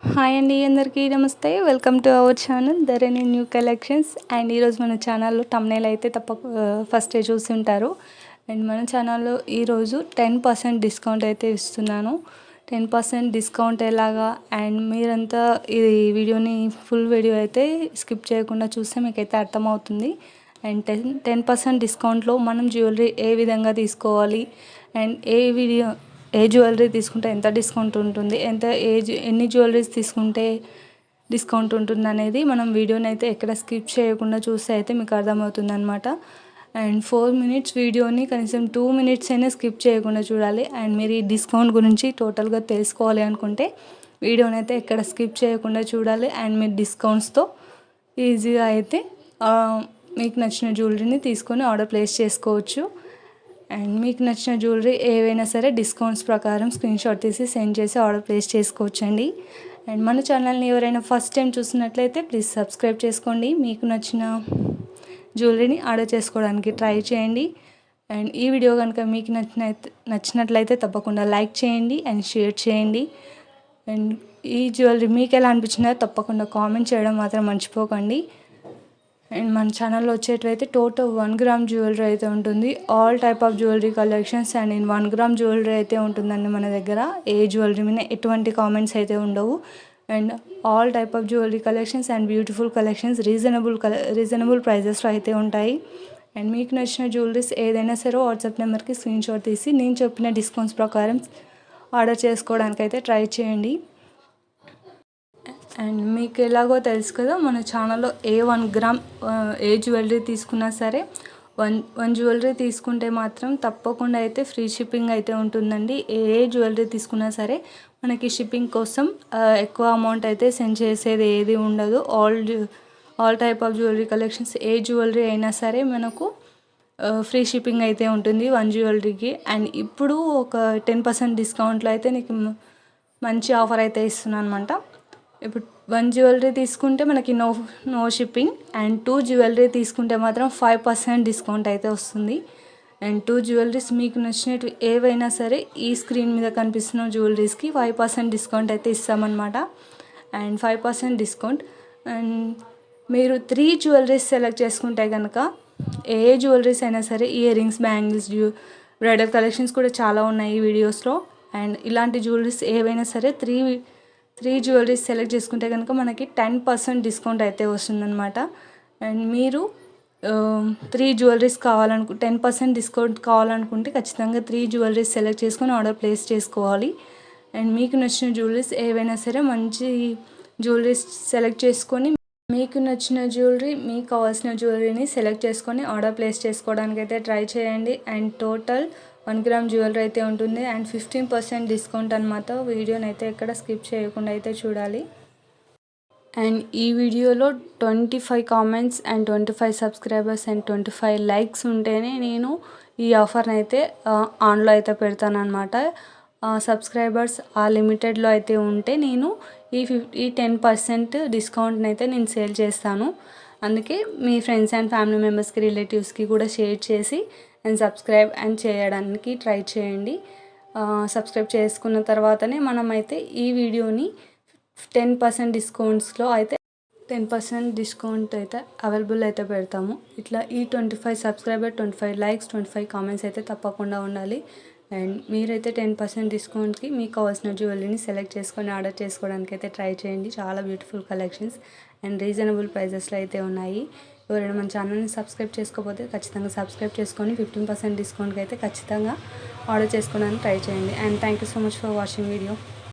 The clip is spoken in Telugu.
హాయ్ అండి, అందరికీ నమస్తే. Welcome to our channel Dharani new collections. And ఈరోజు మన ఛానల్లో తమ్నేల్ అయితే ఫస్టే చూసి ఉంటారు. అండ్ మన ఛానల్లో ఈరోజు 10% డిస్కౌంట్ అయితే ఇస్తున్నాను. 10% డిస్కౌంట్ ఎలాగా, అండ్ మీరంతా ఈ వీడియోని ఫుల్ వీడియో అయితే స్కిప్ చేయకుండా చూస్తే మీకైతే అర్థమవుతుంది. అండ్ 10% డిస్కౌంట్లో మనం జ్యువెలరీ ఏ విధంగా తీసుకోవాలి, అండ్ ఏ జ్యువెలరీ తీసుకుంటే ఎంత డిస్కౌంట్ ఉంటుంది, ఎన్ని జ్యువెలరీస్ తీసుకుంటే డిస్కౌంట్ ఉంటుంది అనేది మనం వీడియోని అయితే ఎక్కడ స్కిప్ చేయకుండా చూస్తే అయితే మీకు అర్థమవుతుంది అనమాట. అండ్ 4 minutes వీడియోని కనీసం 2 minutes అయినా స్కిప్ చేయకుండా చూడాలి. అండ్ మీరు ఈ డిస్కౌంట్ గురించి టోటల్గా తెలుసుకోవాలి అనుకుంటే వీడియోని అయితే ఎక్కడ స్కిప్ చేయకుండా చూడాలి. అండ్ మీరు డిస్కౌంట్స్తో ఈజీగా అయితే మీకు నచ్చిన జ్యువెలరీని తీసుకొని ఆర్డర్ ప్లేస్ చేసుకోవచ్చు. అండ్ మీకు నచ్చిన జ్యువెలరీ ఏవైనా సరే డిస్కౌంట్స్ ప్రకారం స్క్రీన్షాట్ తీసి సెండ్ చేసి ఆర్డర్ ప్లేస్ చేసుకోవచ్చండి. అండ్ మన ఛానల్ని ఎవరైనా ఫస్ట్ టైం చూసినట్లయితే ప్లీజ్ సబ్స్క్రైబ్ చేసుకోండి. మీకు నచ్చిన జ్యువెలరీని ఆర్డర్ చేసుకోవడానికి ట్రై చేయండి. అండ్ ఈ వీడియో కనుక మీకు నచ్చినట్లయితే తప్పకుండా లైక్ చేయండి అండ్ షేర్ చేయండి. అండ్ ఈ జ్యువెలరీ మీకు ఎలా అనిపించిందో తప్పకుండా కామెంట్ చేయడం మాత్రం మర్చిపోకండి. అండ్ మన ఛానల్లో వచ్చేటైతే టోటల్ 1 gram జ్యువెలరీ అయితే ఉంటుంది. All type of jewellery collections and 1 gram jewellery అయితే ఉంటుందండి మన దగ్గర. ఏ జ్యువెలరీ మీద ఎటువంటి కామెంట్స్ అయితే ఉండవు. And all type of jewellery collections and beautiful collections reasonable ప్రైజెస్లో అయితే ఉంటాయి. అండ్ మీకు నచ్చిన జ్యువెలరీస్ ఏదైనా సరే వాట్సాప్ నెంబర్కి స్క్రీన్షాట్ తీసి నేను చెప్పిన డిస్కౌంట్స్ ప్రకారం ఆర్డర్ చేసుకోవడానికి అయితే ట్రై చేయండి. అండ్ మీకు ఎలాగో తెలుసు కదా, మన ఛానల్లో 1 gram ఏ జ్యువెలరీ తీసుకున్నా సరే వన్ జ్యువెలరీ తీసుకుంటే మాత్రం తప్పకుండా అయితే ఫ్రీ షిప్పింగ్ అయితే ఉంటుందండి. ఏ జ్యువెలరీ తీసుకున్నా సరే మనకి షిప్పింగ్ కోసం ఎక్కువ అమౌంట్ అయితే సెండ్ చేసేది ఏది ఉండదు. All type of jewellery collections A jewellery అయినా సరే మనకు ఫ్రీ షిప్పింగ్ అయితే ఉంటుంది 1 జ్యువెలరీకి. అండ్ ఇప్పుడు ఒక 10% డిస్కౌంట్లో అయితే నీకు మంచి ఆఫర్ అయితే ఇస్తున్నాను అనమాట. ఇప్పుడు 1 జ్యువెలరీ తీసుకుంటే మనకి నో షిప్పింగ్. అండ్ 2 జ్యువెలరీ తీసుకుంటే మాత్రం 5% డిస్కౌంట్ అయితే వస్తుంది. అండ్ 2 జ్యువెలరీస్ మీకు నచ్చినవి ఏవైనా సరే ఈ స్క్రీన్ మీద కనిపిస్తున్న జ్యువెలరీస్కి 5% డిస్కౌంట్ అయితే ఇస్తామన్నమాట. And 5% discount. అండ్ మీరు 3 జ్యువెలరీస్ సెలెక్ట్ చేసుకుంటే కనుక ఏ జ్యువెలరీస్ అయినా సరే ear rings, bangles, bridal collections కూడా చాలా ఉన్నాయి ఈ వీడియోస్లో. అండ్ ఇలాంటి జ్యువెలరీస్ ఏవైనా సరే 3 జ్యువెలరీస్ సెలెక్ట్ చేసుకుంటే కనుక మనకి 10% డిస్కౌంట్ అయితే వస్తుందన్నమాట. అండ్ మీరు 3 జ్యువెలరీస్ 10% డిస్కౌంట్ కావాలనుకుంటే ఖచ్చితంగా 3 జ్యువెలరీస్ సెలెక్ట్ చేసుకొని ఆర్డర్ ప్లేస్ చేసుకోవాలి. అండ్ మీకు నచ్చిన జ్యువెలరీస్ ఏవైనా సరే మంచి జ్యువెలరీస్ సెలెక్ట్ చేసుకొని మీకు నచ్చిన జ్యువెలరీ, మీకు కావాల్సిన జ్యువెలరీని సెలెక్ట్ చేసుకొని ఆర్డర్ ప్లేస్ చేసుకోవడానికి అయితే ట్రై చేయండి. అండ్ టోటల్ 1 gram జ్యువెలరీ అయితే ఉంటుంది. అండ్ 15% డిస్కౌంట్ అనమాట. వీడియోని అయితే ఎక్కడ స్కిప్ చేయకుండా అయితే చూడాలి. అండ్ ఈ వీడియోలో 25 comments and 25 subscribers and 25 likes ఉంటేనే నేను ఈ ఆఫర్ని అయితే ఆన్లో అయితే పెడతాను అనమాట. సబ్స్క్రైబర్స్ ఆ లిమిటెడ్లో అయితే ఉంటే నేను ఈ 10% డిస్కౌంట్ని అయితే నేను సేల్ చేస్తాను. అందుకే మీ ఫ్రెండ్స్ అండ్ ఫ్యామిలీ మెంబర్స్కి, రిలేటివ్స్కి కూడా షేర్ చేసి అండ్ సబ్స్క్రైబ్ అండ్ చేయడానికి ట్రై చేయండి. సబ్స్క్రైబ్ చేసుకున్న తర్వాతనే మనమైతే ఈ వీడియోని 10% డిస్కౌంట్స్లో అయితే 10% డిస్కౌంట్ అయితే అవైలబుల్ అయితే పెడతాము. ఇట్లా ఈ 25 సబ్స్క్రైబర్, 25 లైక్స్, 25 కామెంట్స్ అయితే తప్పకుండా ఉండాలి. అండ్ మీరైతే 10% డిస్కౌంట్కి మీకు కావాల్సిన జ్యువెలరీని సెలెక్ట్ చేసుకొని ఆర్డర్ చేసుకోవడానికి అయితే ట్రై చేయండి. చాలా బ్యూటిఫుల్ కలెక్షన్స్ అండ్ రీజనబుల్ ప్రైజెస్లో అయితే ఉన్నాయి. ఎవరైనా మన ఛానల్ని సబ్స్క్రైబ్ చేసుకోకపోతే ఖచ్చితంగా సబ్స్క్రైబ్ చేసుకొని 15% డిస్కౌంట్కి అయితే ఖచ్చితంగా ఆర్డర్ చేసుకోవడానికి ట్రై చేయండి. And thank you so much for watching video.